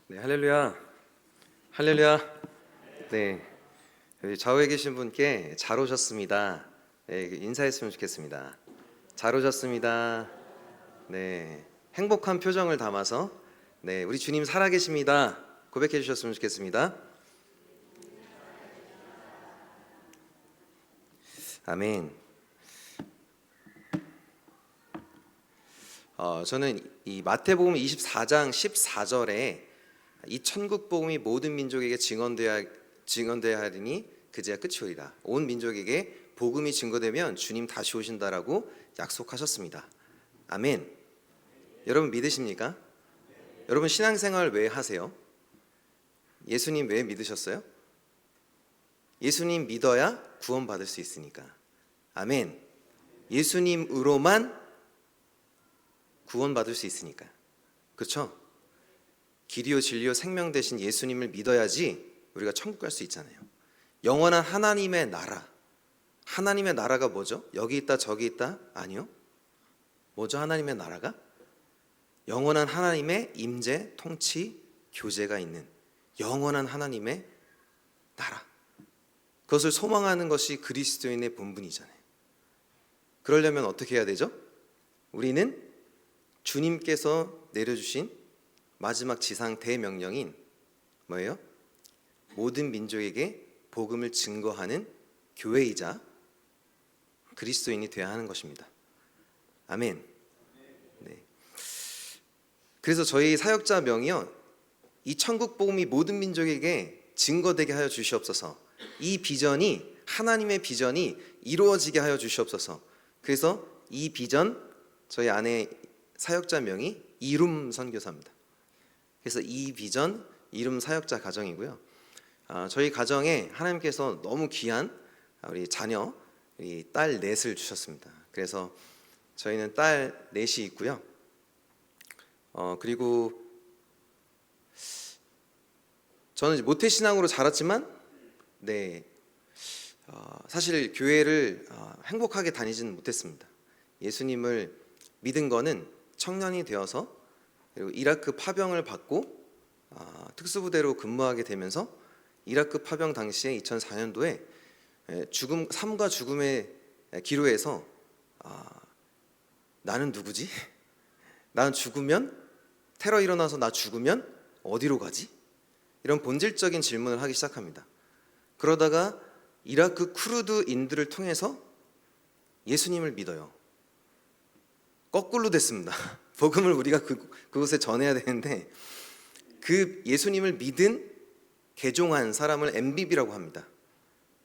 네, 할렐루야. 할렐루야. 네, 여기 좌우에 계신 분께 잘 오셨습니다. 네, 인사했으면 좋겠습니다. 잘 오셨습니다. 네, 행복한 표정을 담아서 네, 우리 주님 살아계십니다. 고백해 주셨으면 좋겠습니다. 아멘. 저는 이 마태복음 24장 14절에 이 천국 복음이 모든 민족에게 증언되어야 하리니 그제야 끝이 오리라. 온 민족에게 복음이 증거되면 주님 다시 오신다라고 약속하셨습니다. 아멘. 여러분 믿으십니까? 여러분 신앙생활 왜 하세요? 예수님 왜 믿으셨어요? 예수님 믿어야 구원받을 수 있으니까. 아멘. 예수님으로만 구원받을 수 있으니까. 그렇죠? 길이요 진리요 생명 되신 예수님을 믿어야지 우리가 천국 갈 수 있잖아요. 영원한 하나님의 나라. 하나님의 나라가 뭐죠? 여기 있다 저기 있다? 아니요. 뭐죠? 하나님의 나라가? 영원한 하나님의 임재, 통치, 교제가 있는 영원한 하나님의 나라. 그것을 소망하는 것이 그리스도인의 본분이잖아요. 그러려면 어떻게 해야 되죠? 우리는 주님께서 내려주신 마지막 지상 대명령인 뭐예요? 모든 민족에게 복음을 증거하는 교회이자 그리스도인이 되어야 하는 것입니다. 아멘. 네. 그래서 저희 사역자 명이요, 이 천국 복음이 모든 민족에게 증거되게 하여 주시옵소서. 이 비전이 하나님의 비전이 이루어지게 하여 주시옵소서. 그래서 이 비전, 저희 아내 사역자 명이 이룸 선교사입니다. 그래서 이 비전 이룸 사역자 가정이고요. 저희 가정에 하나님께서 너무 귀한 우리 자녀, 우리 딸 넷을 주셨습니다. 그래서 저희는 딸 넷이 있고요. 그리고 저는 모태신앙으로 자랐지만, 네, 사실 교회를 행복하게 다니지는 못했습니다. 예수님을 믿은 거는 청년이 되어서, 그리고 이라크 파병을 받고 특수부대로 근무하게 되면서 이라크 파병 당시에 2004년도에 삶과 죽음의 기로에서 나는 누구지? 난 죽으면, 테러 일어나서 나 죽으면 어디로 가지? 이런 본질적인 질문을 하기 시작합니다. 그러다가 이라크 쿠르드인들을 통해서 예수님을 믿어요. 거꾸로 됐습니다. 복음을 우리가 그곳에 전해야 되는데, 그 예수님을 믿은 개종한 사람을 MBB라고 합니다.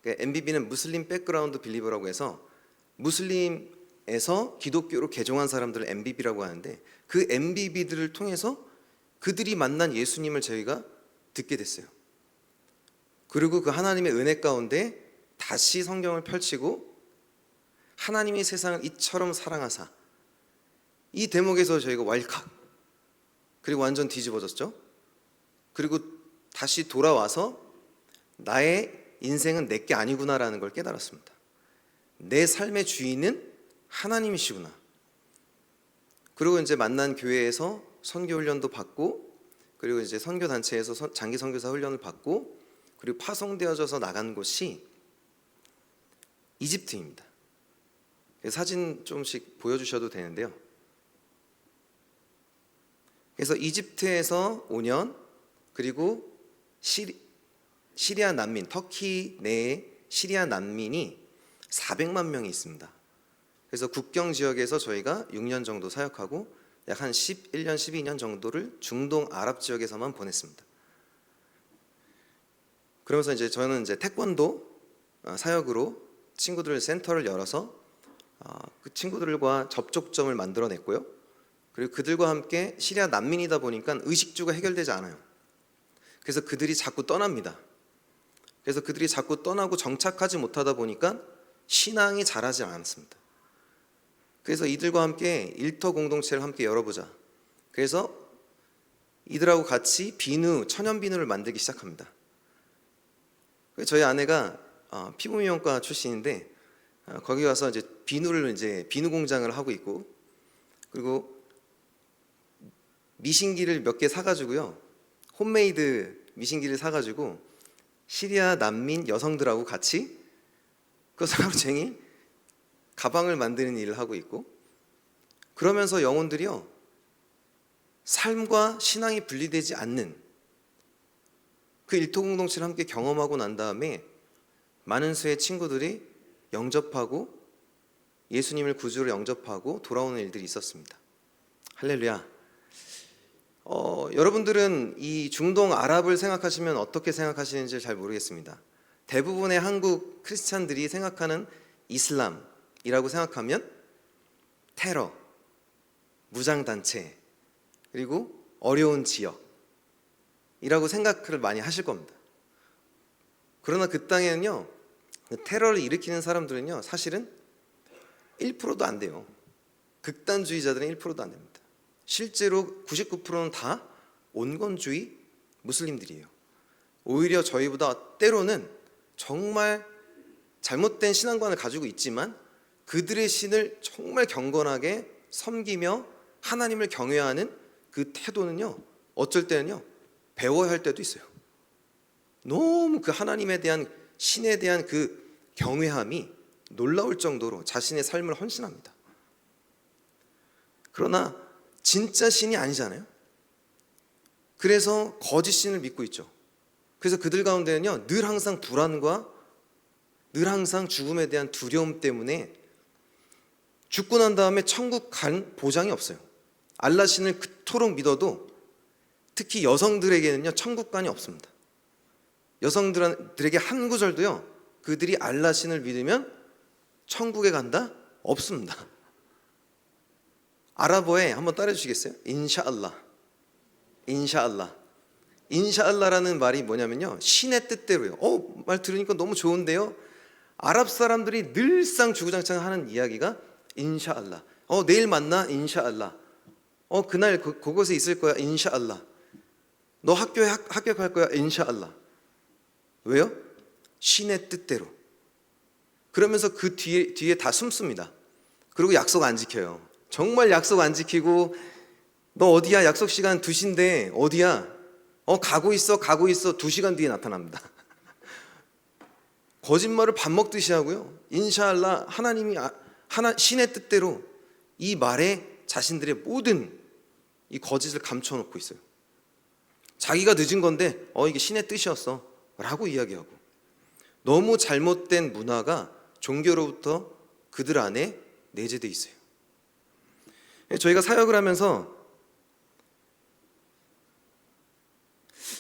MBB는 무슬림 백그라운드 빌리버라고 해서 무슬림에서 기독교로 개종한 사람들을 MBB라고 하는데, 그 MBB들을 통해서 그들이 만난 예수님을 저희가 듣게 됐어요. 그리고 그 하나님의 은혜 가운데 다시 성경을 펼치고 하나님이 세상을 이처럼 사랑하사, 이 대목에서 저희가 왈칵, 그리고 완전 뒤집어졌죠. 그리고 다시 돌아와서 나의 인생은 내게 아니구나라는 걸 깨달았습니다. 내 삶의 주인은 하나님이시구나. 그리고 이제 만난 교회에서 선교 훈련도 받고, 그리고 이제 선교 단체에서 장기 선교사 훈련을 받고, 그리고 파송되어져서 나간 곳이 이집트입니다. 사진 조금씩 보여주셔도 되는데요. 그래서 이집트에서 5년, 그리고 시리아 난민, 터키 내에 시리아 난민이 400만 명이 있습니다. 그래서 국경 지역에서 저희가 6년 정도 사역하고 약 한 11년, 12년 정도를 중동 아랍 지역에서만 보냈습니다. 그러면서 이제 저는 이제 태권도 사역으로 친구들 센터를 열어서 그 친구들과 접촉점을 만들어냈고요. 그리고 그들과 함께 시리아 난민이다 보니까 의식주가 해결되지 않아요. 그래서 그들이 자꾸 떠납니다. 그래서 그들이 자꾸 떠나고 정착하지 못하다 보니까 신앙이 자라지 않습니다. 그래서 이들과 함께 일터 공동체를 함께 열어보자. 그래서 이들하고 같이 비누, 천연 비누를 만들기 시작합니다. 저희 아내가 피부미용과 출신인데 거기 가서 이제 비누 공장을 하고 있고, 그리고 미신기를 몇 개 사가지고요, 홈메이드 미신기를 사가지고 시리아 난민 여성들하고 같이 그것을 하루 종일 가방을 만드는 일을 하고 있고, 그러면서 영혼들이요 삶과 신앙이 분리되지 않는 그 일터 공동체를 함께 경험하고 난 다음에 많은 수의 친구들이 영접하고 예수님을 구주로 영접하고 돌아오는 일들이 있었습니다. 할렐루야. 여러분들은 이 중동 아랍을 생각하시면 어떻게 생각하시는지 잘 모르겠습니다. 대부분의 한국 크리스찬들이 생각하는 이슬람이라고 생각하면 테러, 무장단체, 그리고 어려운 지역이라고 생각을 많이 하실 겁니다. 그러나 그 땅에는요, 테러를 일으키는 사람들은요 사실은 1%도 안 돼요. 극단주의자들은 1%도 안 됩니다. 실제로 99%는 다 온건주의 무슬림들이에요. 오히려 저희보다 때로는 정말 잘못된 신앙관을 가지고 있지만 그들의 신을 정말 경건하게 섬기며 하나님을 경외하는 그 태도는요, 어쩔 때는요 배워야 할 때도 있어요. 너무 그 하나님에 대한, 신에 대한 그 경외함이 놀라울 정도로 자신의 삶을 헌신합니다. 그러나 진짜 신이 아니잖아요. 그래서 거짓 신을 믿고 있죠. 그래서 그들 가운데는요 늘 항상 불안과 늘 항상 죽음에 대한 두려움 때문에 죽고 난 다음에 천국 간 보장이 없어요. 알라 신을 그토록 믿어도 특히 여성들에게는요 천국관이 없습니다. 여성들에게 한 구절도요 그들이 알라 신을 믿으면 천국에 간다? 없습니다. 아랍어에 한번 따라 주시겠어요? 인샤알라. 인샤알라. 인샤알라라는 말이 뭐냐면요 신의 뜻대로요. 말 들으니까 너무 좋은데요. 아랍 사람들이 늘상 주구장창 하는 이야기가 인샤알라. 내일 만나? 인샤알라. 그날 그곳에 있을 거야? 인샤알라. 너 학교에 합격할 거야? 인샤알라. 왜요? 신의 뜻대로. 그러면서 그 뒤에 다 숨습니다. 그리고 약속 안 지켜요. 정말 약속 안 지키고, 너 어디야? 약속 시간 2시인데 어디야? 가고 있어 2시간 뒤에 나타납니다. 거짓말을 밥 먹듯이 하고요. 인샤알라, 하나님이 신의 뜻대로 이 말에 자신들의 모든 이 거짓을 감춰놓고 있어요. 자기가 늦은 건데 이게 신의 뜻이었어 라고 이야기하고, 너무 잘못된 문화가 종교로부터 그들 안에 내재돼 있어요. 저희가 사역을 하면서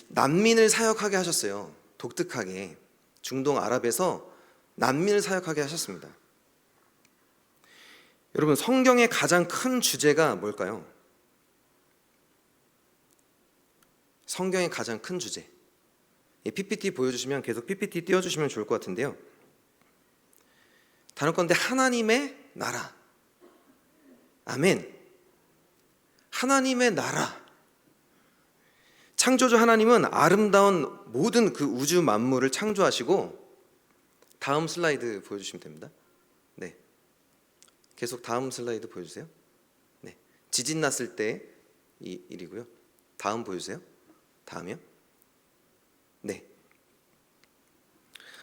난민을 사역하게 하셨어요. 독특하게 중동 아랍에서 난민을 사역하게 하셨습니다. 여러분, 성경의 가장 큰 주제가 뭘까요? 성경의 가장 큰 주제. PPT 보여주시면 계속 PPT 띄워주시면 좋을 것 같은데요. 단언컨대 하나님의 나라. 아멘. 하나님의 나라. 창조주 하나님은 아름다운 모든 그 우주 만물을 창조하시고, 다음 슬라이드 보여주시면 됩니다. 네, 계속 다음 슬라이드 보여주세요. 네, 지진 났을 때 이 일이고요. 다음 보여주세요. 다음이요. 네,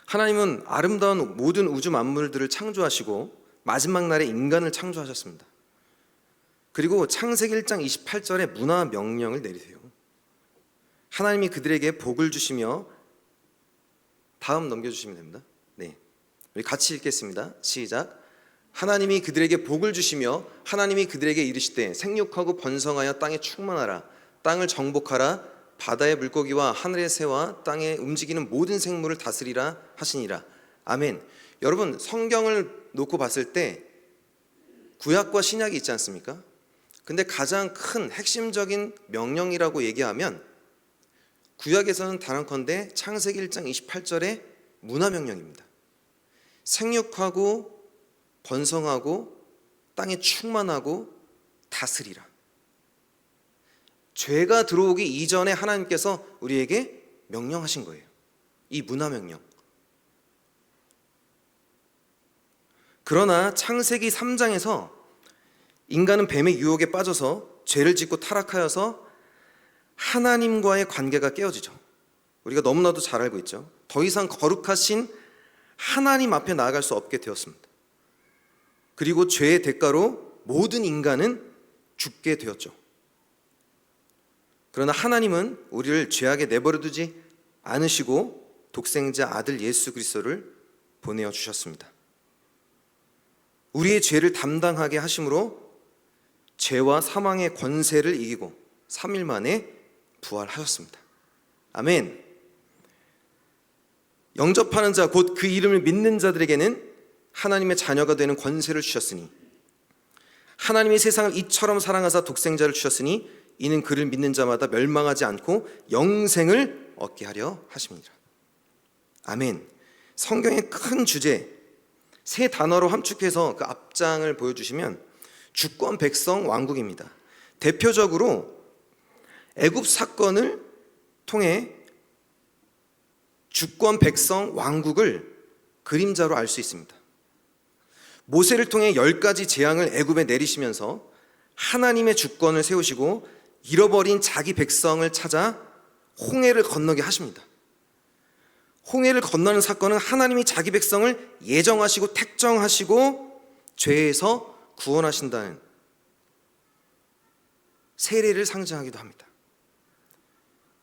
하나님은 아름다운 모든 우주 만물들을 창조하시고 마지막 날에 인간을 창조하셨습니다. 그리고 창세기 1장 28절에 문화 명령을 내리세요. 하나님이 그들에게 복을 주시며, 다음 넘겨주시면 됩니다. 네, 우리 같이 읽겠습니다. 시작. 하나님이 그들에게 복을 주시며 하나님이 그들에게 이르시되 생육하고 번성하여 땅에 충만하라. 땅을 정복하라. 바다의 물고기와 하늘의 새와 땅에 움직이는 모든 생물을 다스리라 하시니라. 아멘. 여러분, 성경을 놓고 봤을 때 구약과 신약이 있지 않습니까? 근데 가장 큰 핵심적인 명령이라고 얘기하면 구약에서는 단언컨대 창세기 1장 28절의 문화명령입니다. 생육하고 번성하고 땅에 충만하고 다스리라. 죄가 들어오기 이전에 하나님께서 우리에게 명령하신 거예요. 이 문화명령. 그러나 창세기 3장에서 인간은 뱀의 유혹에 빠져서 죄를 짓고 타락하여서 하나님과의 관계가 깨어지죠. 우리가 너무나도 잘 알고 있죠. 더 이상 거룩하신 하나님 앞에 나아갈 수 없게 되었습니다. 그리고 죄의 대가로 모든 인간은 죽게 되었죠. 그러나 하나님은 우리를 죄악에 내버려 두지 않으시고 독생자 아들 예수 그리스도를 보내어 주셨습니다. 우리의 죄를 담당하게 하심으로 죄와 사망의 권세를 이기고 3일 만에 부활하셨습니다. 아멘. 영접하는 자 곧 그 이름을 믿는 자들에게는 하나님의 자녀가 되는 권세를 주셨으니 하나님이 세상을 이처럼 사랑하사 독생자를 주셨으니 이는 그를 믿는 자마다 멸망하지 않고 영생을 얻게 하려 하심이니라. 아멘. 성경의 큰 주제 세 단어로 함축해서 그 앞장을 보여주시면 주권, 백성, 왕국입니다. 대표적으로 애굽 사건을 통해 주권, 백성, 왕국을 그림자로 알 수 있습니다. 모세를 통해 10가지 재앙을 애굽에 내리시면서 하나님의 주권을 세우시고 잃어버린 자기 백성을 찾아 홍해를 건너게 하십니다. 홍해를 건너는 사건은 하나님이 자기 백성을 예정하시고 택정하시고 죄에서 구원하신다는 세례를 상징하기도 합니다.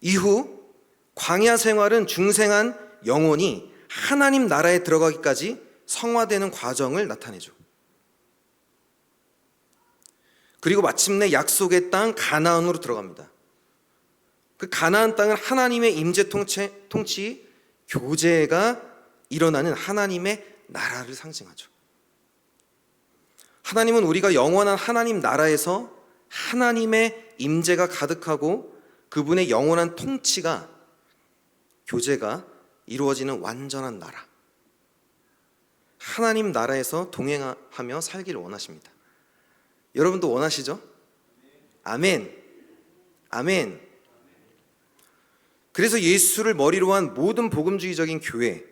이후 광야 생활은 중생한 영혼이 하나님 나라에 들어가기까지 성화되는 과정을 나타내죠. 그리고 마침내 약속의 땅 가나안으로 들어갑니다. 그 가나안 땅은 하나님의 임재 통치 교제가 일어나는 하나님의 나라를 상징하죠. 하나님은 우리가 영원한 하나님 나라에서 하나님의 임재가 가득하고 그분의 영원한 통치가 교제가 이루어지는 완전한 나라, 하나님 나라에서 동행하며 살기를 원하십니다. 여러분도 원하시죠? 아멘. 아멘. 그래서 예수를 머리로 한 모든 복음주의적인 교회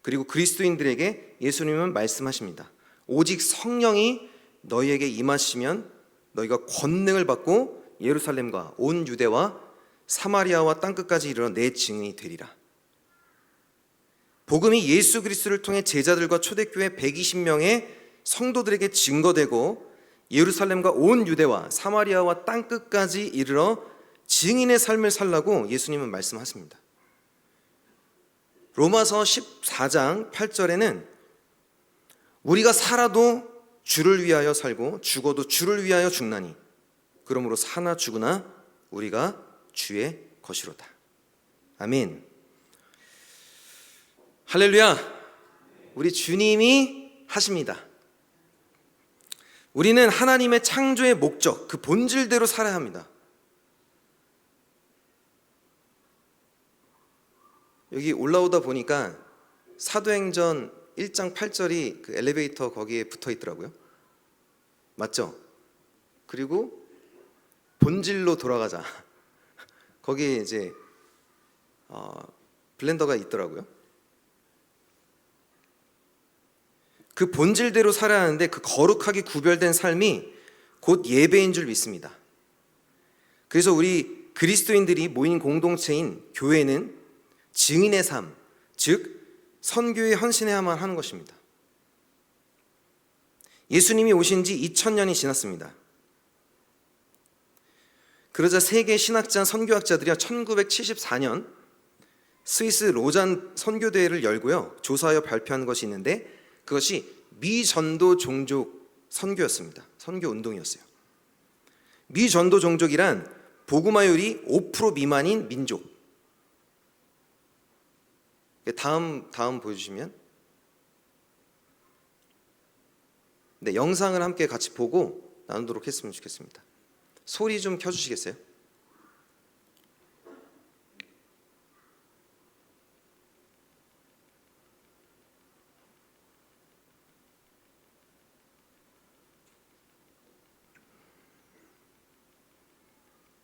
그리고 그리스도인들에게 예수님은 말씀하십니다. 오직 성령이 너희에게 임하시면 너희가 권능을 받고 예루살렘과 온 유대와 사마리아와 땅끝까지 이르러 내 증인이 되리라. 복음이 예수 그리스도를 통해 제자들과 초대교회 120명의 성도들에게 증거되고 예루살렘과 온 유대와 사마리아와 땅끝까지 이르러 증인의 삶을 살라고 예수님은 말씀하십니다. 로마서 14장 8절에는 우리가 살아도 주를 위하여 살고 죽어도 주를 위하여 죽나니 그러므로 사나 죽으나 우리가 주의 것이로다. 아멘. 할렐루야. 우리 주님이 하십니다. 우리는 하나님의 창조의 목적, 그 본질대로 살아야 합니다. 여기 올라오다 보니까 사도행전 1장 8절이 그 엘리베이터 거기에 붙어 있더라고요. 맞죠? 그리고 본질로 돌아가자. 거기에 이제 블렌더가 있더라고요. 그 본질대로 살아야 하는데 그 거룩하게 구별된 삶이 곧 예배인 줄 믿습니다. 그래서 우리 그리스도인들이 모인 공동체인 교회는 증인의 삶, 즉 선교에 헌신해야만 하는 것입니다. 예수님이 오신 지 2000년이 지났습니다. 그러자 세계 신학자 선교학자들이 1974년 스위스 로잔 선교대회를 열고요, 조사하여 발표한 것이 있는데 그것이 미전도 종족 선교였습니다. 선교 운동이었어요. 미전도 종족이란 복음화율이 5% 미만인 민족. 다음 보여주시면, 네, 영상을 함께 같이 보고 나누도록 했으면 좋겠습니다. 소리 좀 켜주시겠어요?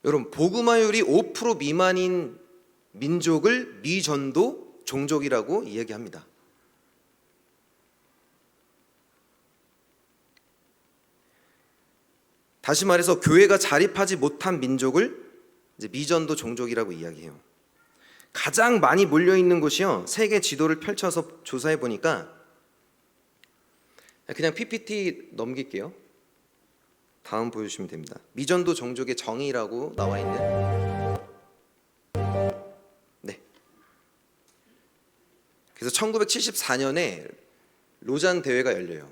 여러분, 복음화율이 5% 미만인 민족을 미전도 종족이라고 이야기합니다. 다시 말해서 교회가 자립하지 못한 민족을 이제 미전도 종족이라고 이야기해요. 가장 많이 몰려 있는 곳이요. 세계 지도를 펼쳐서 조사해 보니까 그냥 PPT 넘길게요. 다음 보여주시면 됩니다. 미전도 종족의 정의라고 나와 있는. 네. 그래서 1974년에 로잔 대회가 열려요.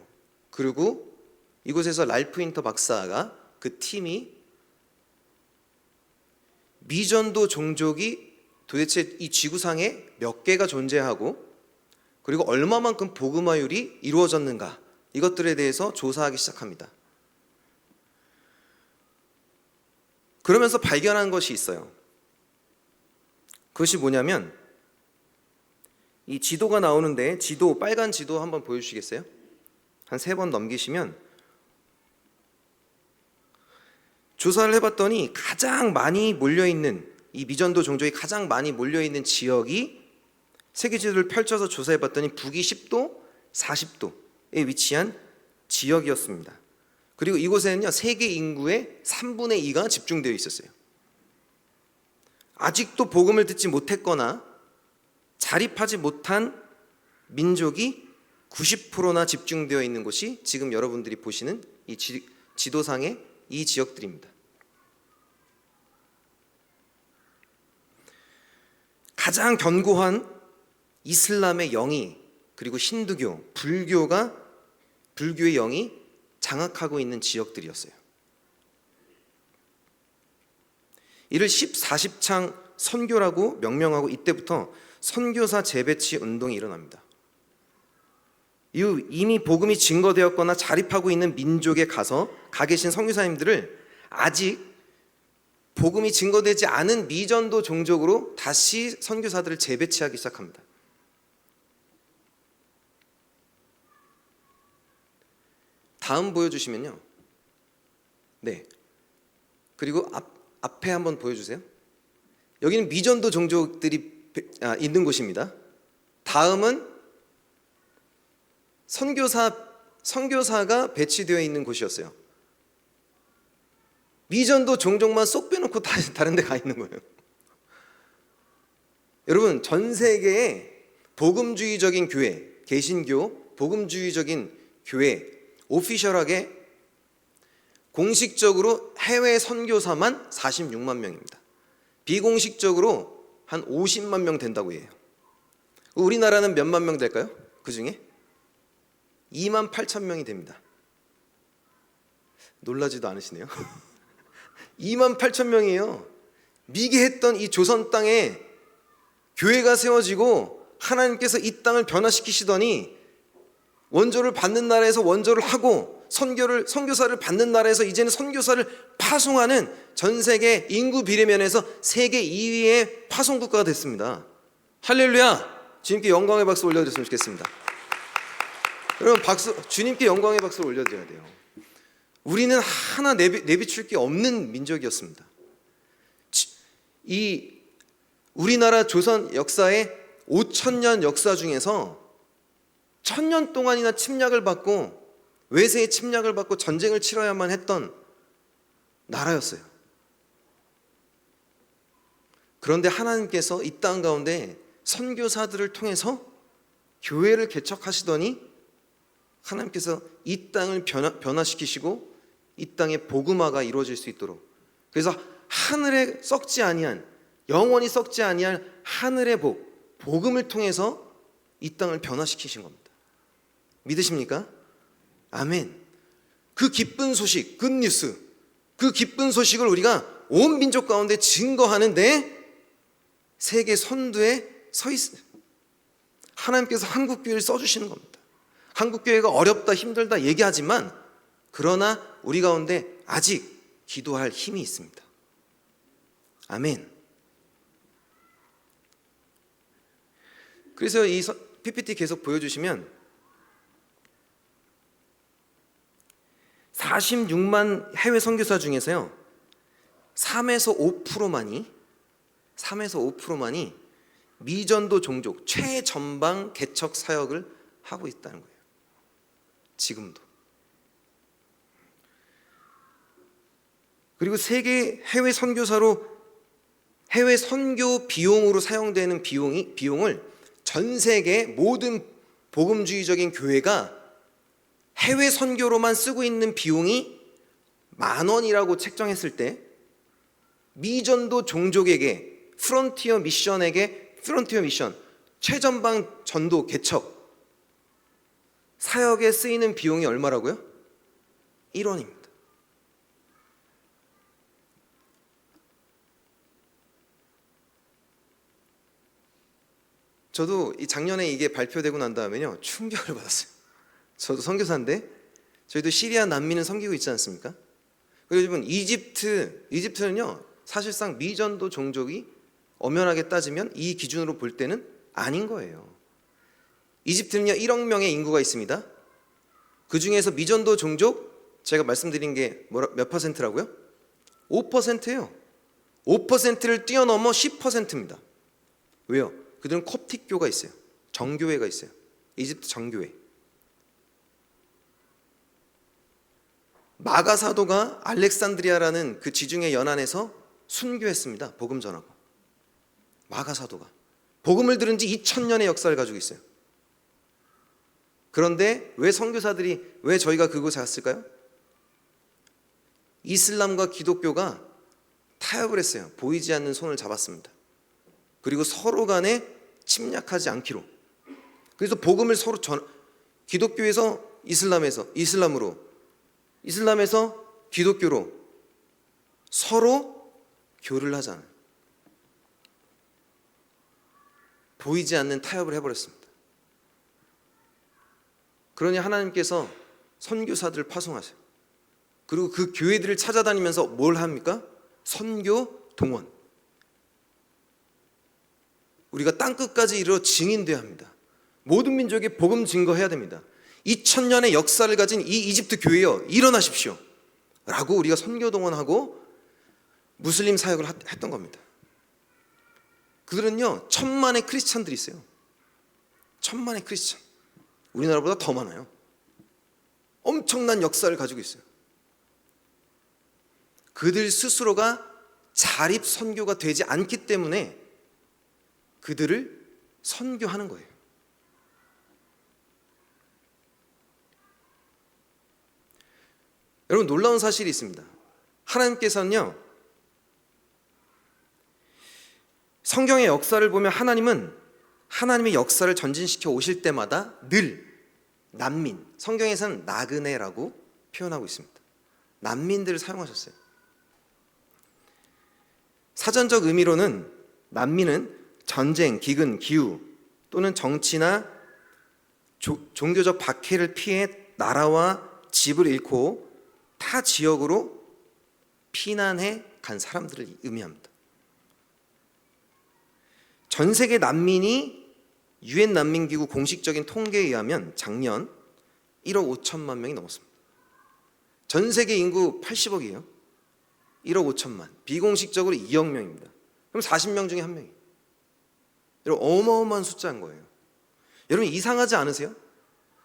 그리고 이곳에서 랄프 윈터 박사가 그 팀이 미전도 종족이 도대체 이 지구상에 몇 개가 존재하고 그리고 얼마만큼 복음화율이 이루어졌는가, 이것들에 대해서 조사하기 시작합니다. 그러면서 발견한 것이 있어요. 그것이 뭐냐면 이 지도가 나오는데, 빨간 지도 한번 보여주시겠어요? 한 3번 넘기시면 조사를 해봤더니 가장 많이 몰려있는, 이 미전도 종족이 가장 많이 몰려있는 지역이 세계 지도를 펼쳐서 조사해봤더니 북위 10도, 40도에 위치한 지역이었습니다. 그리고 이곳에는요, 세계 인구의 3분의 2가 집중되어 있었어요. 아직도 복음을 듣지 못했거나 자립하지 못한 민족이 90%나 집중되어 있는 곳이 지금 여러분들이 보시는 이 지도상의 이 지역들입니다. 가장 견고한 이슬람의 영이, 그리고 힌두교, 불교의 영이 장악하고 있는 지역들이었어요. 이를 14.10창 선교라고 명명하고 이때부터 선교사 재배치 운동이 일어납니다. 이미 복음이 증거되었거나 자립하고 있는 민족에 가 계신 선교사님들을 아직 복음이 증거되지 않은 미전도 종족으로 다시 선교사들을 재배치하기 시작합니다. 다음 보여주시면요. 네. 그리고 앞에 한번 보여주세요. 여기는 미전도 종족들이 있는 곳입니다. 다음은 선교사가 배치되어 있는 곳이었어요. 미전도 종족만 쏙 빼놓고 다른 데 가 있는 거예요. 여러분, 전 세계에 복음주의적인 교회, 개신교, 복음주의적인 교회, 오피셜하게 공식적으로 해외 선교사만 46만 명입니다. 비공식적으로 한 50만 명 된다고 해요. 우리나라는 몇만 명 될까요? 그 중에 2만 8천 명이 됩니다. 놀라지도 않으시네요. 2만 8천 명이에요. 미개했던 이 조선 땅에 교회가 세워지고 하나님께서 이 땅을 변화시키시더니 원조를 받는 나라에서 원조를 하고 선교사를 받는 나라에서 이제는 선교사를 파송하는 전 세계 인구 비례면에서 세계 2위의 파송 국가가 됐습니다. 할렐루야! 주님께 영광의 박수 올려드렸으면 좋겠습니다. 여러분, 주님께 영광의 박수를 올려드려야 돼요. 우리는 하나 내비출 게 없는 민족이었습니다. 이 우리나라 조선 역사의 5,000년 역사 중에서 1,000년 동안이나 침략을 받고 외세의 침략을 받고 전쟁을 치러야만 했던 나라였어요. 그런데 하나님께서 이 땅 가운데 선교사들을 통해서 교회를 개척하시더니 하나님께서 이 땅을 변화시키시고 이 땅의 복음화가 이루어질 수 있도록, 그래서 하늘에 썩지 아니한, 영원히 썩지 아니할 하늘의 복음을 통해서 이 땅을 변화시키신 겁니다. 믿으십니까? 아멘. 그 기쁜 소식, 굿뉴스, 그 기쁜 소식을 우리가 온 민족 가운데 증거하는데 세계 선두에 서 있어요. 하나님께서 한국교회를 써주시는 겁니다. 한국교회가 어렵다, 힘들다 얘기하지만 그러나 우리 가운데 아직 기도할 힘이 있습니다. 아멘. 그래서 이 PPT 계속 보여주시면 46만 해외 선교사 중에서요 3에서 5%만이 미전도 종족 최전방 개척 사역을 하고 있다는 거예요. 지금도. 그리고 세계 해외 선교사로 해외 선교 비용으로 사용되는 비용을 전 세계 모든 복음주의적인 교회가 해외 선교로만 쓰고 있는 비용이 10,000원이라고 책정했을 때 미전도 종족에게 프론티어 미션 최전방 전도 개척 사역에 쓰이는 비용이 얼마라고요? 1원입니다. 저도 작년에 이게 발표되고 난 다음에요 충격을 받았어요. 저도 선교사인데 저희도 시리아 난민을 섬기고 있지 않습니까? 그리고 여러분 이집트는요 사실상 미전도 종족이 엄연하게 따지면 이 기준으로 볼 때는 아닌 거예요. 이집트는요 1억 명의 인구가 있습니다. 그 중에서 미전도 종족 제가 말씀드린 게 몇 퍼센트라고요? 5%예요. 5%를 뛰어넘어 10%입니다. 왜요? 그들은 콥틱교가 있어요. 정교회가 있어요. 이집트 정교회. 마가 사도가 알렉산드리아라는 그 지중해 연안에서 순교했습니다. 복음 전하고. 마가 사도가 복음을 들은 지 2000년의 역사를 가지고 있어요. 그런데 왜 선교사들이 왜 저희가 그곳에 갔을까요? 이슬람과 기독교가 타협을 했어요. 보이지 않는 손을 잡았습니다. 그리고 서로 간에 침략하지 않기로. 그래서 복음을 서로 기독교에서 이슬람으로, 이슬람에서 기독교로 서로 교를 하잖아요. 보이지 않는 타협을 해버렸습니다. 그러니 하나님께서 선교사들을 파송하세요. 그리고 그 교회들을 찾아다니면서 뭘 합니까? 선교 동원. 우리가 땅끝까지 이르러 증인되어야 합니다. 모든 민족에 복음 증거해야 됩니다. 2000년의 역사를 가진 이 이집트 교회여 일어나십시오 라고 우리가 선교 동원하고 무슬림 사역을 했던 겁니다. 그들은요 1000만의 크리스찬들이 있어요. 1000만의 크리스찬. 우리나라보다 더 많아요. 엄청난 역사를 가지고 있어요. 그들 스스로가 자립 선교가 되지 않기 때문에 그들을 선교하는 거예요. 여러분 놀라운 사실이 있습니다. 하나님께서는요 성경의 역사를 보면 하나님은 하나님의 역사를 전진시켜 오실 때마다 늘 난민, 성경에서는 나그네라고 표현하고 있습니다. 난민들을 사용하셨어요. 사전적 의미로는 난민은 전쟁, 기근, 기후 또는 정치나 종교적 박해를 피해 나라와 집을 잃고 타 지역으로 피난해 간 사람들을 의미합니다. 전 세계 난민이 유엔 난민기구 공식적인 통계에 의하면 작년 1억 5천만 명이 넘었습니다. 전 세계 인구 80억이에요. 1억 5천만. 비공식적으로 2억 명입니다. 그럼 40명 중에 1명이에요. 여러분 어마어마한 숫자인 거예요. 여러분 이상하지 않으세요?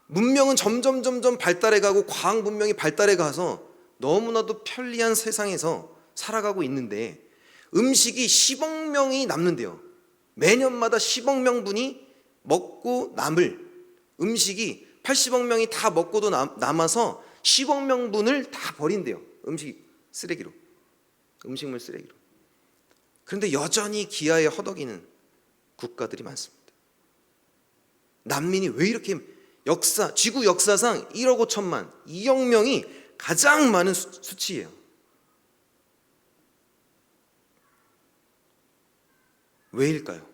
문명은 점점 발달해가고 과학 문명이 발달해가서 너무나도 편리한 세상에서 살아가고 있는데 음식이 10억 명이 남는데요. 매년마다 10억 명분이 먹고 남을 음식이 80억 명이 다 먹고도 남아서 10억 명분을 다 버린대요. 음식물 쓰레기로. 그런데 여전히 기아에 허덕이는 국가들이 많습니다. 난민이 왜 이렇게 지구 역사상 1억 5천만, 2억 명이 가장 많은 수치예요. 왜일까요?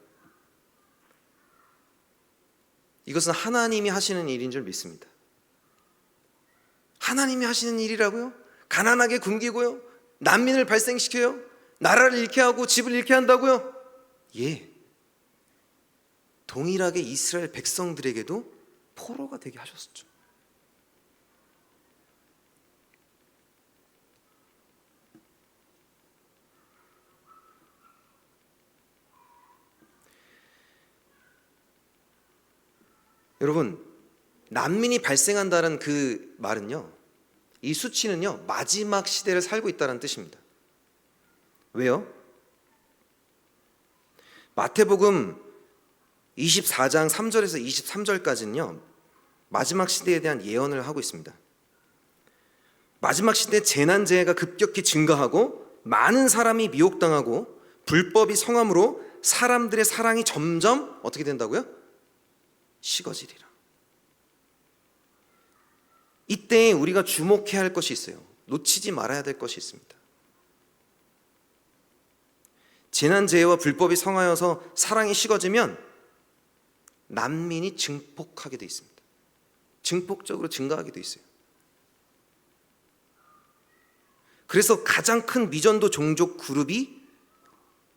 이것은 하나님이 하시는 일인 줄 믿습니다. 하나님이 하시는 일이라고요? 가난하게 굶기고요? 난민을 발생시켜요? 나라를 잃게 하고 집을 잃게 한다고요? 예. 동일하게 이스라엘 백성들에게도 포로가 되게 하셨죠. 여러분, 난민이 발생한다는 그 말은요, 이 수치는요, 마지막 시대를 살고 있다는 뜻입니다. 왜요? 마태복음 24장 3절에서 23절까지는요 마지막 시대에 대한 예언을 하고 있습니다. 마지막 시대 재난재해가 급격히 증가하고 많은 사람이 미혹당하고 불법이 성함으로 사람들의 사랑이 점점 어떻게 된다고요? 식어지리라. 이때 우리가 주목해야 할 것이 있어요. 놓치지 말아야 될 것이 있습니다. 재난재해와 불법이 성하여서 사랑이 식어지면 난민이 증폭하게 돼 있습니다. 증폭적으로 증가하게 돼 있어요. 그래서 가장 큰 미전도 종족 그룹이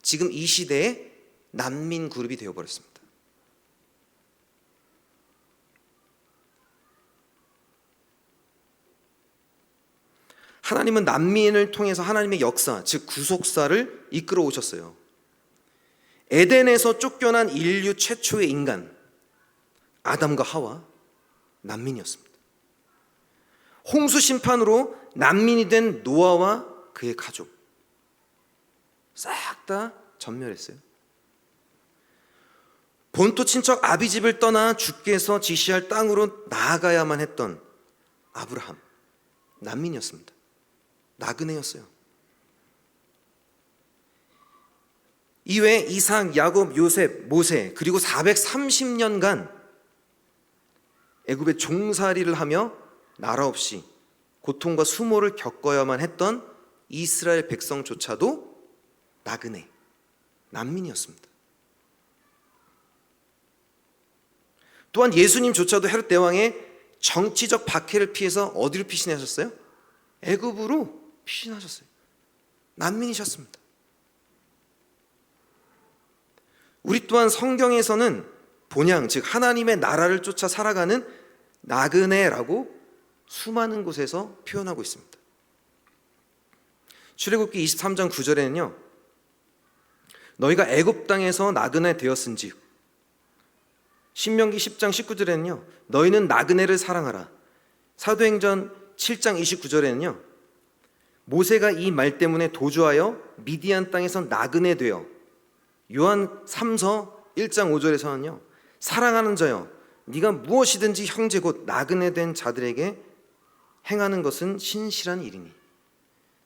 지금 이 시대에 난민 그룹이 되어버렸습니다. 하나님은 난민을 통해서 하나님의 역사, 즉 구속사를 이끌어 오셨어요. 에덴에서 쫓겨난 인류 최초의 인간 아담과 하와 난민이었습니다. 홍수 심판으로 난민이 된 노아와 그의 가족 싹 다 전멸했어요. 본토 친척 아비집을 떠나 주께서 지시할 땅으로 나아가야만 했던 아브라함 난민이었습니다. 나그네였어요. 이외에 이삭, 야곱, 요셉, 모세 그리고 430년간 애굽의 종살이를 하며 나라 없이 고통과 수모를 겪어야만 했던 이스라엘 백성조차도 나그네, 난민이었습니다. 또한 예수님조차도 헤롯 대왕의 정치적 박해를 피해서 어디로 피신하셨어요? 애굽으로 피신하셨어요. 난민이셨습니다. 우리 또한 성경에서는 본향, 즉 하나님의 나라를 쫓아 살아가는 나그네라고 수많은 곳에서 표현하고 있습니다. 출애굽기 23장 9절에는요 너희가 애굽 땅에서 나그네 되었은즉, 신명기 10장 19절에는요 너희는 나그네를 사랑하라. 사도행전 7장 29절에는요 모세가 이 말 때문에 도주하여 미디안 땅에서 나그네 되어, 요한 3서 1장 5절에서는요 사랑하는 자여 네가 무엇이든지 형제 곧 나그네 된 자들에게 행하는 것은 신실한 일이니.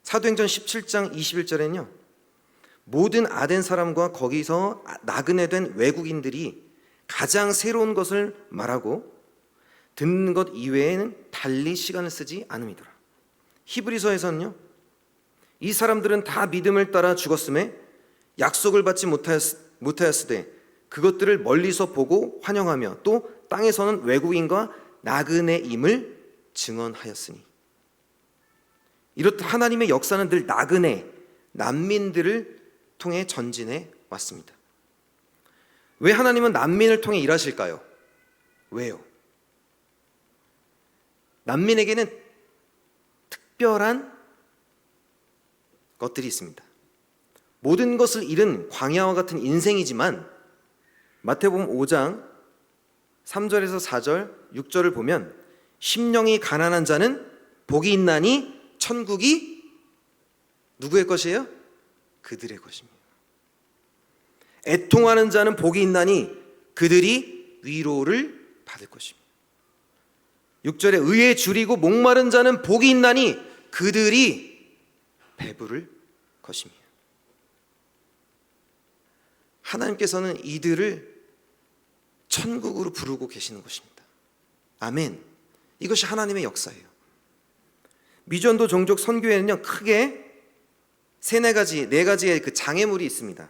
사도행전 17장 21절에는요 모든 아덴 사람과 거기서 나그네 된 외국인들이 가장 새로운 것을 말하고 듣는 것 이외에는 달리 시간을 쓰지 않음이더라. 히브리서에서는요 이 사람들은 다 믿음을 따라 죽었음에 약속을 받지 못하였으되 그것들을 멀리서 보고 환영하며 또 땅에서는 외국인과 나그네임을 증언하였으니. 이렇듯 하나님의 역사는 늘 나그네, 난민들을 통해 전진해 왔습니다. 왜 하나님은 난민을 통해 일하실까요? 왜요? 난민에게는 특별한 것들이 있습니다. 모든 것을 잃은 광야와 같은 인생이지만 마태복음 5장 3절에서 4절, 6절을 보면 심령이 가난한 자는 복이 있나니 천국이 누구의 것이에요? 그들의 것입니다. 애통하는 자는 복이 있나니 그들이 위로를 받을 것입니다. 6절에 의에 줄이고 목마른 자는 복이 있나니 그들이 배부를 것입니다. 하나님께서는 이들을 천국으로 부르고 계시는 것입니다. 아멘. 이것이 하나님의 역사예요. 미전도 종족 선교에는요 크게 네 가지의 그 장애물이 있습니다.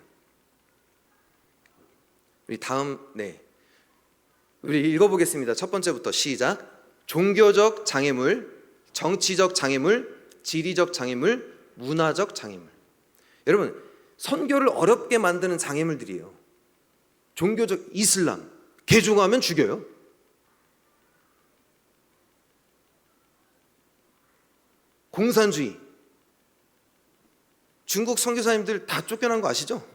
우리 읽어보겠습니다. 첫 번째부터 시작. 종교적 장애물, 정치적 장애물, 지리적 장애물, 문화적 장애물. 여러분, 선교를 어렵게 만드는 장애물들이에요. 종교적 이슬람, 개종하면 죽여요. 공산주의, 중국 선교사님들 다 쫓겨난 거 아시죠?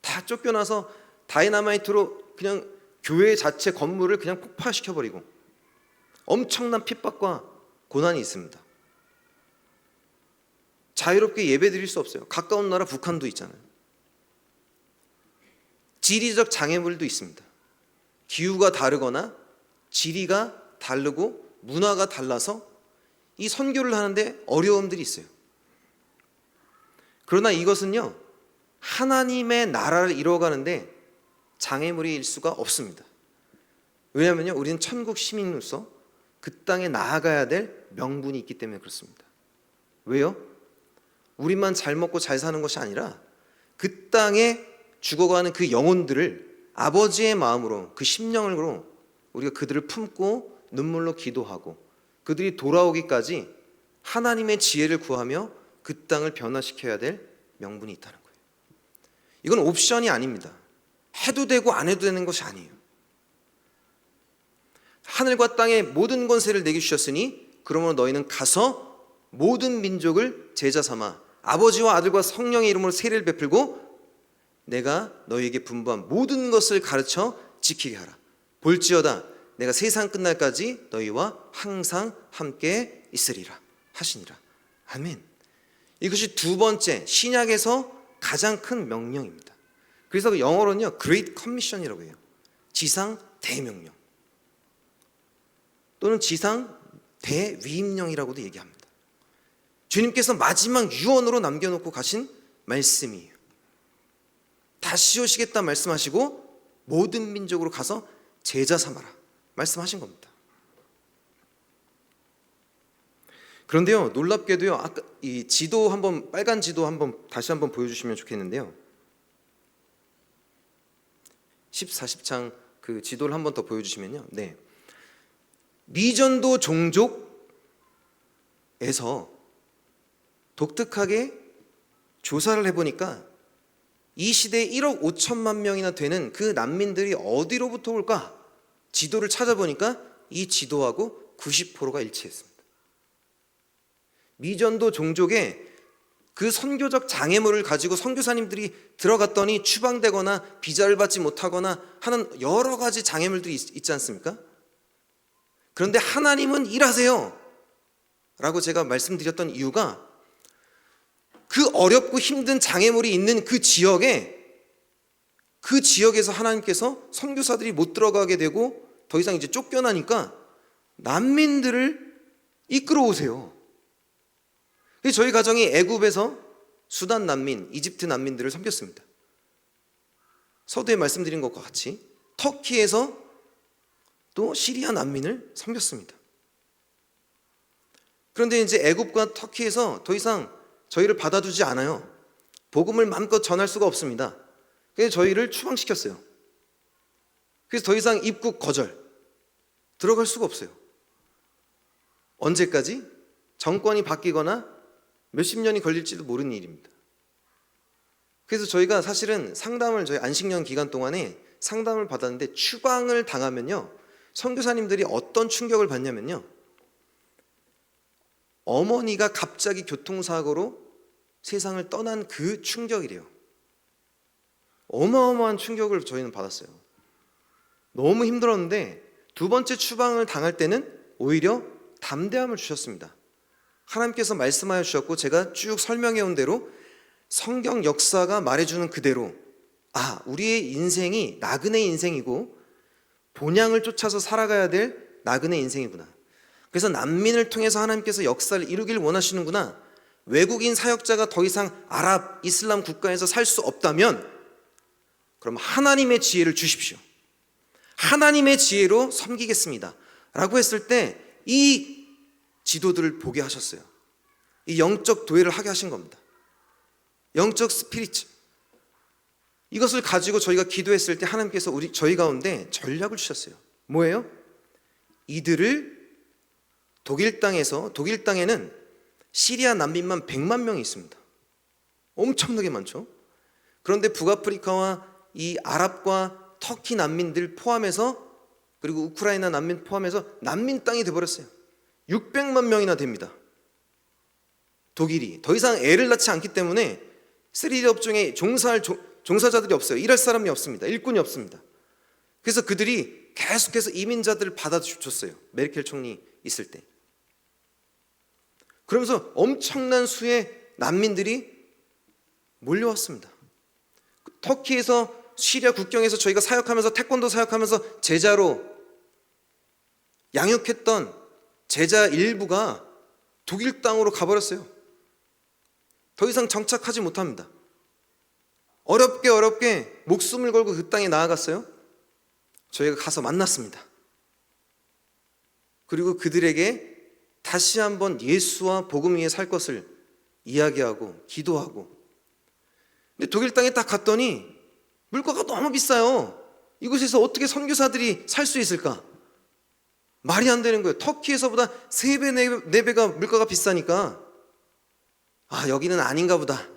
다 쫓겨나서 다이너마이트로 그냥 교회 자체 건물을 그냥 폭파시켜버리고 엄청난 핍박과 고난이 있습니다. 자유롭게 예배 드릴 수 없어요. 가까운 나라 북한도 있잖아요. 지리적 장애물도 있습니다. 기후가 다르거나 지리가 다르고 문화가 달라서 이 선교를 하는데 어려움들이 있어요. 그러나 이것은요, 하나님의 나라를 이루어가는데 장애물일 수가 없습니다. 왜냐하면요, 우리는 천국 시민으로서 그 땅에 나아가야 될 명분이 있기 때문에 그렇습니다. 왜요? 우리만 잘 먹고 잘 사는 것이 아니라 그 땅에 죽어가는 그 영혼들을 아버지의 마음으로, 그 심령으로 우리가 그들을 품고 눈물로 기도하고 그들이 돌아오기까지 하나님의 지혜를 구하며 그 땅을 변화시켜야 될 명분이 있다는 거예요. 이건 옵션이 아닙니다. 해도 되고 안 해도 되는 것이 아니에요. 하늘과 땅의 모든 권세를 내게 주셨으니 그러므로 너희는 가서 모든 민족을 제자 삼아 아버지와 아들과 성령의 이름으로 세례를 베풀고 내가 너희에게 분부한 모든 것을 가르쳐 지키게 하라. 볼지어다 내가 세상 끝날까지 너희와 항상 함께 있으리라 하시니라. 아멘. 이것이 두 번째 신약에서 가장 큰 명령입니다. 그래서 영어로는요 Great Commission이라고 해요. 지상 대명령 또는 지상 대위임령이라고도 얘기합니다. 주님께서 마지막 유언으로 남겨놓고 가신 말씀이에요. 다시 오시겠다 말씀하시고 모든 민족으로 가서 제자 삼아라 말씀하신 겁니다. 그런데요, 놀랍게도요, 아까 이 지도 한번, 빨간 지도 한번 다시 한번 보여주시면 좋겠는데요, 14장 그 지도를 한번 더 보여주시면요, 네, 미전도 종족에서 독특하게 조사를 해보니까 이 시대에 1억 5천만 명이나 되는 그 난민들이 어디로부터 올까? 지도를 찾아보니까 이 지도하고 90%가 일치했습니다. 미전도 종족에 그 선교적 장애물을 가지고 선교사님들이 들어갔더니 추방되거나 비자를 받지 못하거나 하는 여러 가지 장애물들이 있지 않습니까? 그런데 하나님은 일하세요 라고 제가 말씀드렸던 이유가 그 어렵고 힘든 장애물이 있는 그 지역에서 하나님께서 선교사들이 못 들어가게 되고 더 이상 이제 쫓겨나니까 난민들을 이끌어 오세요. 저희 가정이 애굽에서 수단 난민, 이집트 난민들을 섬겼습니다. 서두에 말씀드린 것과 같이 터키에서 또 시리아 난민을 섬겼습니다. 그런데 이제 애굽과 터키에서 더 이상 저희를 받아주지 않아요. 복음을 마음껏 전할 수가 없습니다. 그래서 저희를 추방시켰어요. 그래서 더 이상 입국 거절, 들어갈 수가 없어요. 언제까지? 정권이 바뀌거나 몇십 년이 걸릴지도 모르는 일입니다. 그래서 저희가 사실은 상담을 저희 안식년 기간 동안에 상담을 받았는데 추방을 당하면요, 선교사님들이 어떤 충격을 받냐면요, 어머니가 갑자기 교통사고로 세상을 떠난 그 충격이래요. 어마어마한 충격을 저희는 받았어요. 너무 힘들었는데 두 번째 추방을 당할 때는 오히려 담대함을 주셨습니다. 하나님께서 말씀하여 주셨고 제가 쭉 설명해 온 대로 성경 역사가 말해주는 그대로 우리의 인생이 나그네 인생이고 본향을 쫓아서 살아가야 될 나그네 인생이구나. 그래서 난민을 통해서 하나님께서 역사를 이루길 원하시는구나. 외국인 사역자가 더 이상 아랍, 이슬람 국가에서 살 수 없다면 그럼 하나님의 지혜를 주십시오. 하나님의 지혜로 섬기겠습니다 라고 했을 때 이 지도들을 보게 하셨어요. 이 영적 도회를 하게 하신 겁니다. 영적 스피리트. 이것을 가지고 저희가 기도했을 때 하나님께서 저희 가운데 전략을 주셨어요. 뭐예요? 이들을 독일 땅에는 시리아 난민만 100만 명이 있습니다. 엄청나게 많죠. 그런데 북아프리카와 이 아랍과 터키 난민들 포함해서 그리고 우크라이나 난민 포함해서 난민 땅이 돼버렸어요. 600만 명이나 됩니다. 독일이 더 이상 애를 낳지 않기 때문에 3D 업종에 종사할 종사자들이 없어요. 일할 사람이 없습니다. 일꾼이 없습니다. 그래서 그들이 계속해서 이민자들을 받아줬어요. 메르켈 총리 있을 때. 그러면서 엄청난 수의 난민들이 몰려왔습니다. 터키에서 시리아 국경에서 저희가 사역하면서 태권도 사역하면서 제자로 양육했던 제자 일부가 독일 땅으로 가버렸어요. 더 이상 정착하지 못합니다. 어렵게 목숨을 걸고 그 땅에 나아갔어요. 저희가 가서 만났습니다. 그리고 그들에게 다시 한번 예수와 복음 위에 살 것을 이야기하고 기도하고. 근데 독일 땅에 딱 갔더니 물가가 너무 비싸요. 이곳에서 어떻게 선교사들이 살 수 있을까? 말이 안 되는 거예요. 터키에서보다 3배, 4배가 물가가 비싸니까 여기는 아닌가 보다,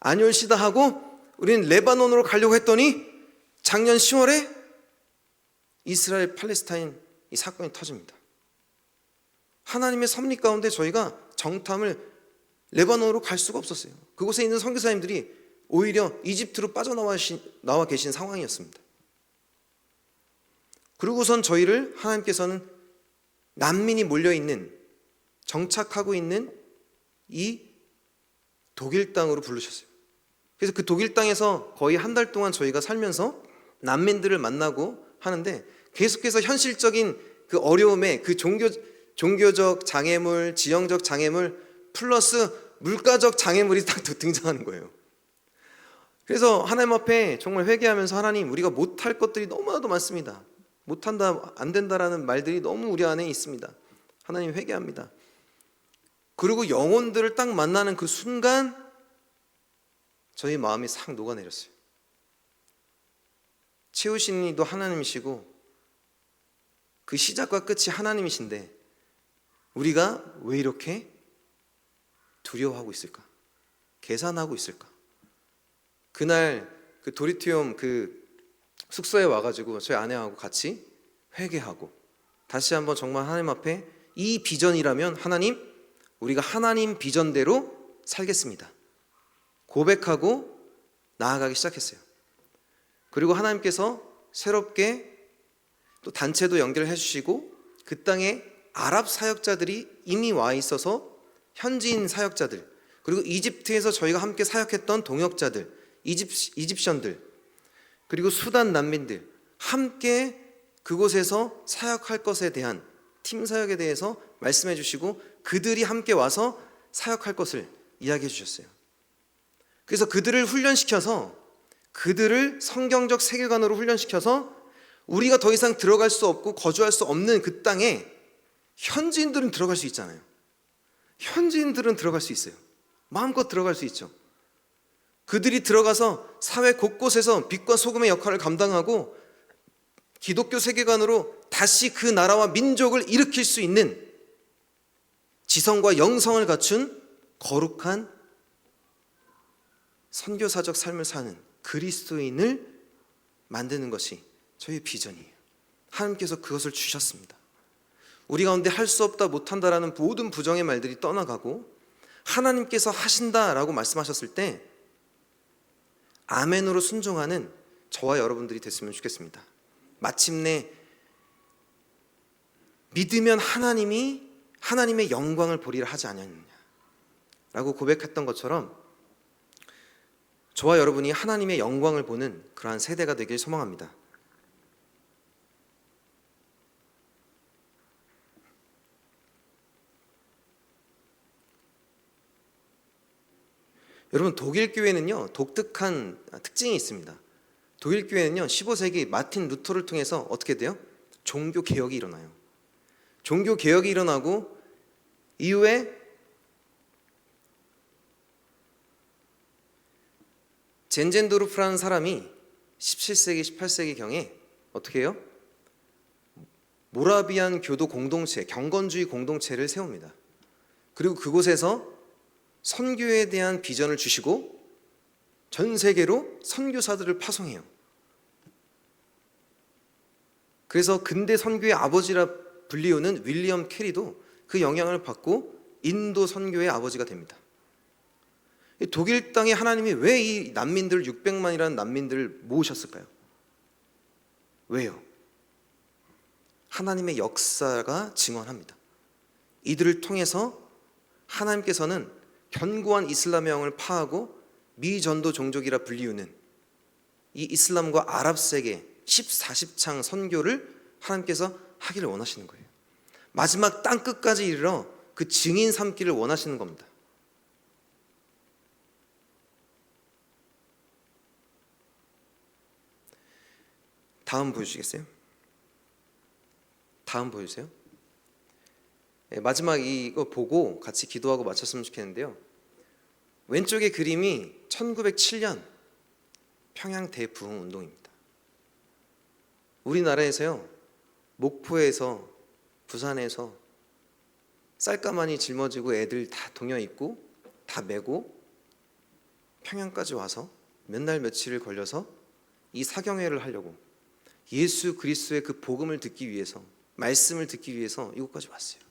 아니올시다 하고 우리는 레바논으로 가려고 했더니 작년 10월에 이스라엘 팔레스타인 이 사건이 터집니다. 하나님의 섭리 가운데 저희가 정탐을 레바논으로 갈 수가 없었어요. 그곳에 있는 선교사님들이 오히려 이집트로 빠져나와 계신 상황이었습니다. 그리고선 저희를 하나님께서는 난민이 몰려있는, 정착하고 있는 이 독일 땅으로 부르셨어요. 그래서 그 독일 땅에서 거의 한 달 동안 저희가 살면서 난민들을 만나고 하는데, 계속해서 현실적인 그 어려움에 그 종교적 장애물, 지형적 장애물 플러스 물가적 장애물이 딱 등장하는 거예요. 그래서 하나님 앞에 정말 회개하면서, 하나님, 우리가 못할 것들이 너무나도 많습니다. 못한다, 안 된다라는 말들이 너무 우리 안에 있습니다. 하나님, 회개합니다. 그리고 영혼들을 딱 만나는 그 순간 저희 마음이 싹 녹아내렸어요. 채우신 이도 하나님이시고 그 시작과 끝이 하나님이신데 우리가 왜 이렇게 두려워하고 있을까? 계산하고 있을까? 그날 그 도리티움 그 숙소에 와가지고 저희 아내하고 같이 회개하고 다시 한번 정말 하나님 앞에 이 비전이라면 하나님, 우리가 하나님 비전대로 살겠습니다 고백하고 나아가기 시작했어요. 그리고 하나님께서 새롭게 또 단체도 연결해 주시고 그 땅에 아랍 사역자들이 이미 와 있어서 현지인 사역자들, 그리고 이집트에서 저희가 함께 사역했던 동역자들, 이집션들, 그리고 수단 난민들 함께 그곳에서 사역할 것에 대한 팀 사역에 대해서 말씀해 주시고 그들이 함께 와서 사역할 것을 이야기해 주셨어요. 그래서 그들을 훈련시켜서, 그들을 성경적 세계관으로 훈련시켜서 우리가 더 이상 들어갈 수 없고 거주할 수 없는 그 땅에 현지인들은 들어갈 수 있잖아요. 현지인들은 들어갈 수 있어요. 마음껏 들어갈 수 있죠. 그들이 들어가서 사회 곳곳에서 빛과 소금의 역할을 감당하고 기독교 세계관으로 다시 그 나라와 민족을 일으킬 수 있는 지성과 영성을 갖춘 거룩한 선교사적 삶을 사는 그리스도인을 만드는 것이 저희의 비전이에요. 하나님께서 그것을 주셨습니다. 우리 가운데 할 수 없다, 못한다라는 모든 부정의 말들이 떠나가고 하나님께서 하신다라고 말씀하셨을 때 아멘으로 순종하는 저와 여러분들이 됐으면 좋겠습니다. 마침내 믿으면 하나님의 영광을 보리라 하지 않았느냐라고 고백했던 것처럼 저와 여러분이 하나님의 영광을 보는 그러한 세대가 되길 소망합니다. 여러분, 독일 교회는요 독특한 특징이 있습니다. 독일 교회는요 15세기 마틴 루터를 통해서 어떻게 돼요? 종교 개혁이 일어나요. 종교 개혁이 일어나고 이후에 젠젠도르프라는 사람이 17세기, 18세기경에 어떻게 해요? 모라비안 교도 공동체, 경건주의 공동체를 세웁니다. 그리고 그곳에서 선교에 대한 비전을 주시고 전 세계로 선교사들을 파송해요. 그래서 근대 선교의 아버지라 불리우는 윌리엄 캐리도 그 영향을 받고 인도 선교의 아버지가 됩니다. 독일 땅에 하나님이 왜 이 난민들 600만이라는 난민들을 모으셨을까요? 왜요? 하나님의 역사가 증언합니다. 이들을 통해서 하나님께서는 견고한 이슬람의 영을 파하고 미전도 종족이라 불리우는 이 이슬람과 아랍 세계 14십창 선교를 하나님께서 하기를 원하시는 거예요. 마지막 땅 끝까지 이르러 그 증인 삼기를 원하시는 겁니다. 다음 보여주시겠어요? 다음 보여주세요. 마지막 이거 보고 같이 기도하고 마쳤으면 좋겠는데요. 왼쪽의 그림이 1907년 평양 대부흥 운동입니다. 우리나라에서요, 목포에서, 부산에서 쌀가마니 짊어지고 애들 다 동여 있고 다 메고 평양까지 와서 몇 날 며칠을 걸려서 이 사경회를 하려고, 예수 그리스도의 그 복음을 듣기 위해서, 말씀을 듣기 위해서 이곳까지 왔어요.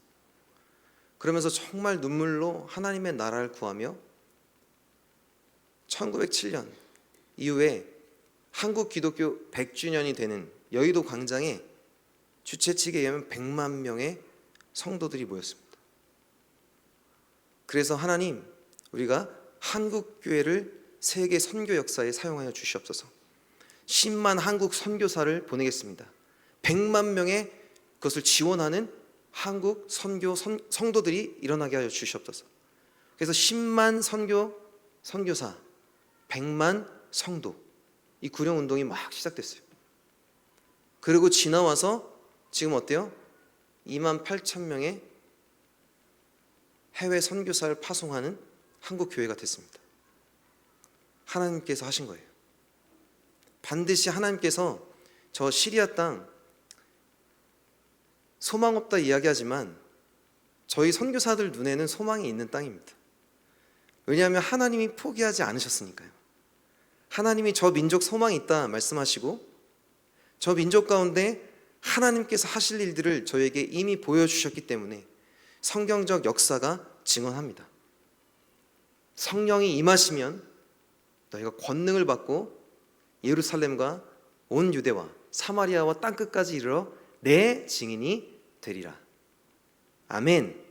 그러면서 정말 눈물로 하나님의 나라를 구하며 1907년 이후에 한국 기독교 100주년이 되는 여의도 광장에 주최 측에 의하면 100만 명의 성도들이 모였습니다. 그래서 하나님, 우리가 한국 교회를 세계 선교 역사에 사용하여 주시옵소서. 10만 한국 선교사를 보내겠습니다. 100만 명의 그것을 지원하는 한국 선교 성도들이 일어나게 하여 주시옵소서. 그래서 10만 선교사, 100만 성도, 이 구령 운동이 막 시작됐어요. 그리고 지나와서 지금 어때요? 2만 8천 명의 해외 선교사를 파송하는 한국 교회가 됐습니다. 하나님께서 하신 거예요. 반드시 하나님께서 저 시리아 땅 소망 없다 이야기하지만 저희 선교사들 눈에는 소망이 있는 땅입니다. 왜냐하면 하나님이 포기하지 않으셨으니까요. 하나님이 저 민족 소망이 있다 말씀하시고 저 민족 가운데 하나님께서 하실 일들을 저에게 이미 보여주셨기 때문에 성경적 역사가 증언합니다. 성령이 임하시면 너희가 권능을 받고 예루살렘과 온 유대와 사마리아와 땅끝까지 이르러 내 증인이 되리라. 아멘.